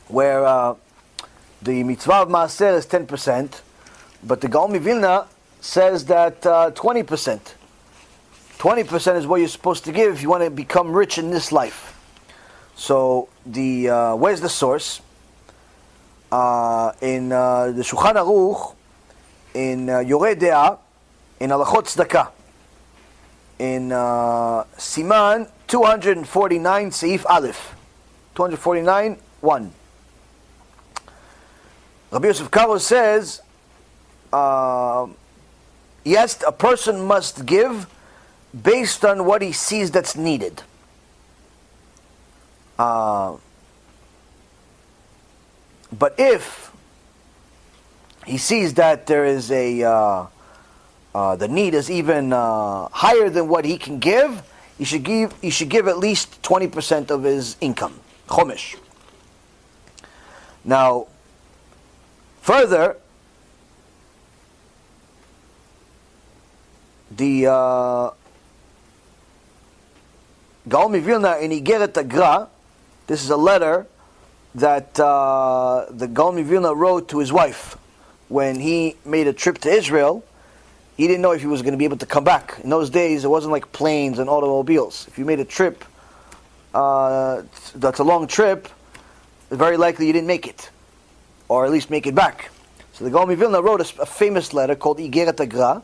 where the mitzvah of MaAser is 10%, but the Gaon Vilna says that 20%. 20% is what you're supposed to give if you want to become rich in this life. So where's the source? In the Shulchan Aruch, in Yoreh De'ah, in Halachot Tzedakah, in Siman 249 Seif Aleph, 249 1. Rabbi Yosef Karo says, yes, a person must give based on what he sees that's needed. But if he sees that there is the need is even higher than what he can give, he should give at least 20% of his income, Chomesh. Now, further, the Gaon Vilna in Igeret Agra, this is a letter that the Gaon Vilna wrote to his wife when he made a trip to Israel. He didn't know if he was going to be able to come back. In those days, it wasn't like planes and automobiles. If you made a trip, that's a long trip, very likely you didn't make it, or at least make it back. So the Gaon Vilna wrote a famous letter called Igeret Agra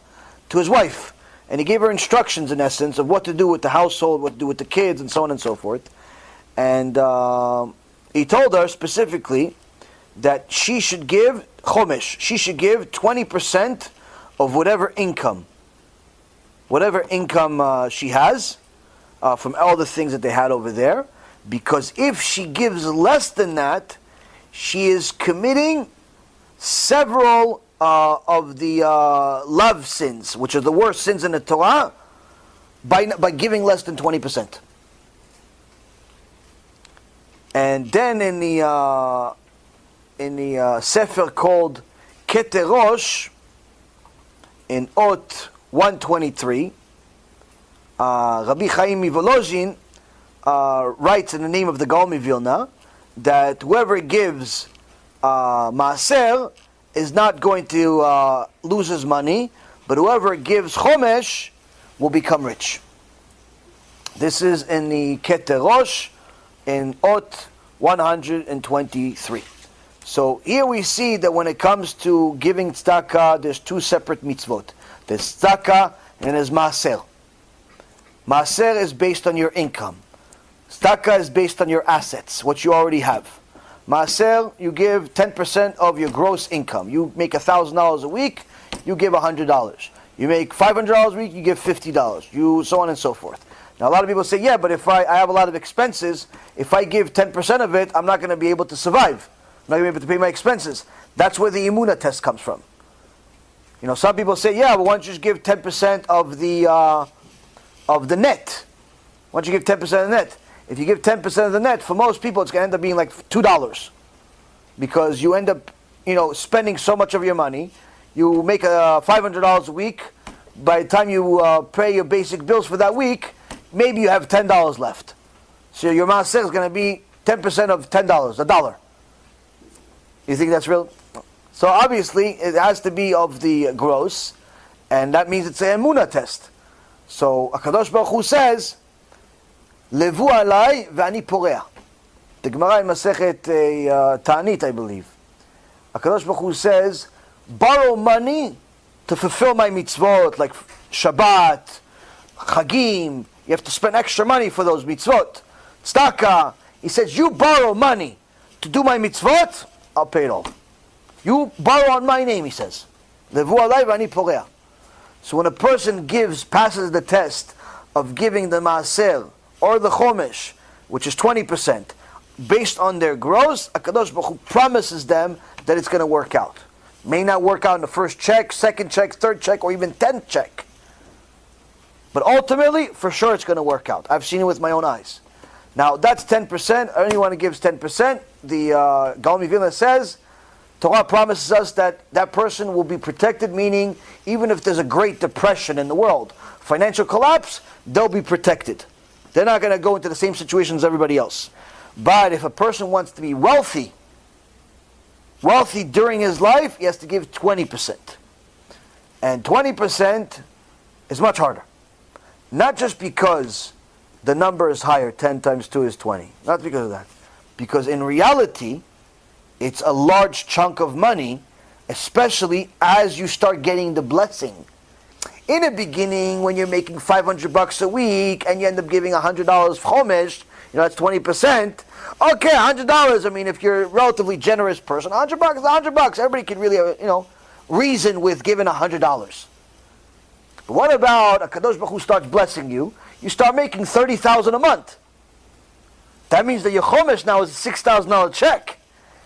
to his wife, and he gave her instructions, in essence, of what to do with the household, what to do with the kids, and so on and so forth. And he told her specifically that she should give Chomesh. She should give 20% of whatever income she has from all the things that they had over there. Because if she gives less than that, she is committing several of the love sins, which are the worst sins in the Torah, by giving less than 20%. And then in the sefer called Keterosh, in Ot 123, Rabbi Chaim Mivolozhin writes in the name of the Gaon Vilna that whoever gives Maaser is not going to lose his money, but whoever gives Chomesh will become rich. This is in the Keterosh in Ot 123. So here we see that when it comes to giving tzedakah, there's two separate mitzvot. There's tzedakah and there's maaser. Maaser is based on your income. Tzedakah is based on your assets, what you already have. Maaser, you give 10% of your gross income. You make $1,000 a week, you give $100. You make $500 a week, you give $50. You so on and so forth. Now a lot of people say, yeah, but if I have a lot of expenses, if I give 10% of it, I'm not going to be able to survive. I'm not going to be able to pay my expenses. That's where the Emunah test comes from. You know, some people say, yeah, but why don't you just give 10% of the net? Why don't you give 10% of the net? If you give 10% of the net, for most people, it's going to end up being like $2. Because you end up, spending so much of your money. You make $500 a week. By the time you pay your basic bills for that week, maybe you have $10 left. So your maaser is going to be 10% of $10, $1. You think that's real? So obviously, it has to be of the gross, and that means it's an emunah test. So HaKadosh Baruch Hu says, Levu alai ve'ani poreah. The Gemara in Masechet Ta'anit, I believe. HaKadosh Baruch Hu says, borrow money to fulfill my mitzvot, like Shabbat, Chagim. You have to spend extra money for those mitzvot. Tzedakah. He says, you borrow money to do my mitzvot, I'll pay it all. You borrow on my name, he says. Levu alai ve'ani poreah. So when a person passes the test of giving the maaser or the chomesh, which is 20%, based on their gross, HaKadosh Baruch Hu promises them that it's going to work out. May not work out in the first check, second check, third check, or even 10th check. But ultimately, for sure it's going to work out. I've seen it with my own eyes. Now, that's 10%. Anyone who gives 10%, the Gaon Vilna says, Torah promises us that person will be protected, meaning even if there's a great depression in the world, financial collapse, they'll be protected. They're not going to go into the same situation as everybody else. But if a person wants to be wealthy wealthy during his life, he has to give 20%. And 20% is much harder. Not just because the number is higher, 10 times 2 is 20. Not because of that. Because in reality, it's a large chunk of money, especially as you start getting the blessing. In the beginning, when you're making $500 a week and you end up giving $100 Chomesh, that's 20%. Okay, $100. I mean, if you're a relatively generous person, $100 is $100. Everybody can really, reason with giving $100. But what about a Kadosh Baruch Hu starts blessing you? You start making $30,000 a month. That means that your Chomesh now is a $6,000 check.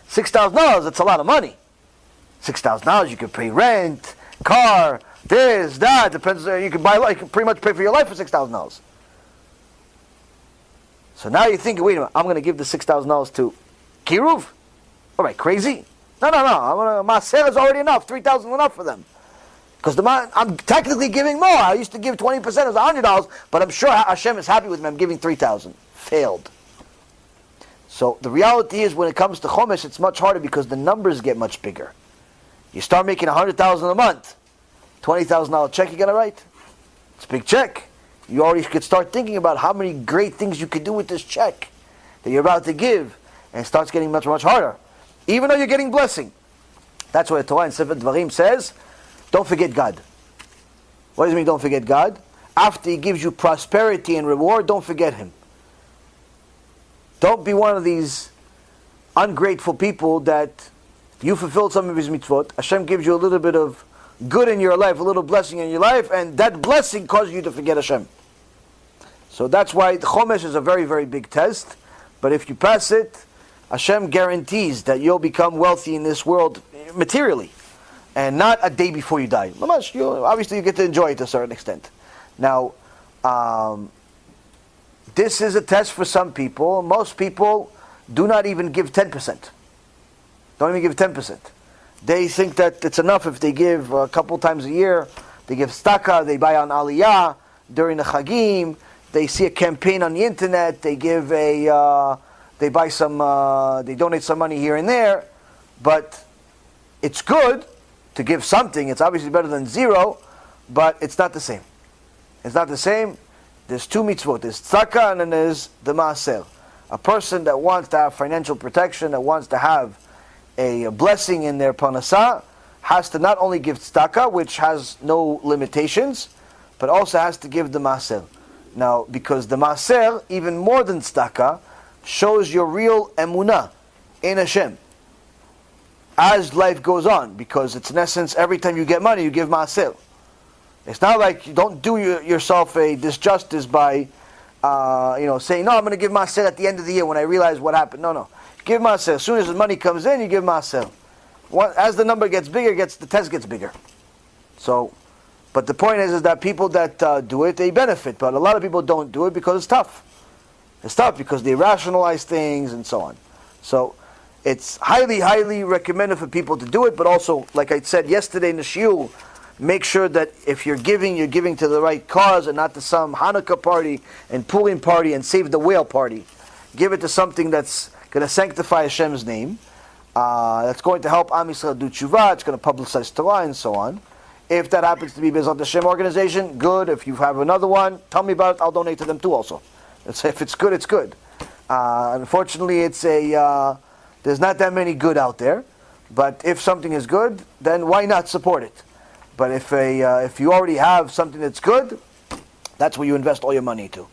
$6,000, that's a lot of money. $6,000, you can pay rent, car, this, that, depends. You can pretty much pay for your life for $6,000. So now you're thinking, wait a minute, I'm going to give the $6,000 to Kiruv? All right, crazy? No. MaAser is already enough. 3,000 enough for them. Because I'm technically giving more. I used to give 20%, it was $100, but I'm sure Hashem is happy with me. I'm giving 3,000. Failed. So the reality is, when it comes to Chomesh, it's much harder because the numbers get much bigger. You start making $100,000 a month, $20,000 check you're going to write. It's a big check. You already could start thinking about how many great things you could do with this check that you're about to give, and it starts getting much, much harder. Even though you're getting blessing. That's why the Torah in Sefer Dvarim says, don't forget God. What does it mean, don't forget God? After He gives you prosperity and reward, don't forget Him. Don't be one of these ungrateful people that you fulfilled some of His mitzvot. Hashem gives you a little bit of good in your life, a little blessing in your life, and that blessing causes you to forget Hashem. So that's why the Chomesh is a very, very big test. But if you pass it, Hashem guarantees that you'll become wealthy in this world materially, and not a day before you die. Obviously, you get to enjoy it to a certain extent. Now, this is a test for some people. Most people do not even give 10%. Don't even give 10%. They think that it's enough if they give a couple times a year. They give tzedakah, they buy on Aliyah during the Chagim. They see a campaign on the internet. They give they buy some, they donate some money here and there. But it's good to give something. It's obviously better than zero, but it's not the same. It's not the same. There's two mitzvot. There's tzedakah and then there's the MaAser. A person that wants to have financial protection, that wants to have a blessing in their parnasah, has to not only give tzedakah, which has no limitations, but also has to give the MaAser. Now, because the MaAser, even more than tzedakah, shows your real emunah in Hashem as life goes on, because it's in essence, every time you get money, you give MaAser. It's not like you don't do yourself a disjustice by saying, no, I'm going to give MaAser at the end of the year when I realize what happened. No. Give MaAser. As soon as the money comes in, you give MaAser. As the number gets bigger, the test gets bigger. So, but the point is that people that do it, they benefit. But a lot of people don't do it because it's tough. It's tough because they rationalize things and so on. So, it's highly, highly recommended for people to do it. But also, like I said yesterday in the shiur, make sure that if you're giving to the right cause and not to some Hanukkah party and Purim party and Save the Whale party. Give it to something that's going to sanctify Hashem's name. That's going to help Am Yisrael do tshuva. It's going to publicize Torah and so on. If that happens to be Bezrat Hashem organization, good. If you have another one, tell me about it. I'll donate to them too also. If it's good, it's good. Unfortunately, there's not that many good out there. But if something is good, then why not support it? But if you already have something that's good, that's where you invest all your money to.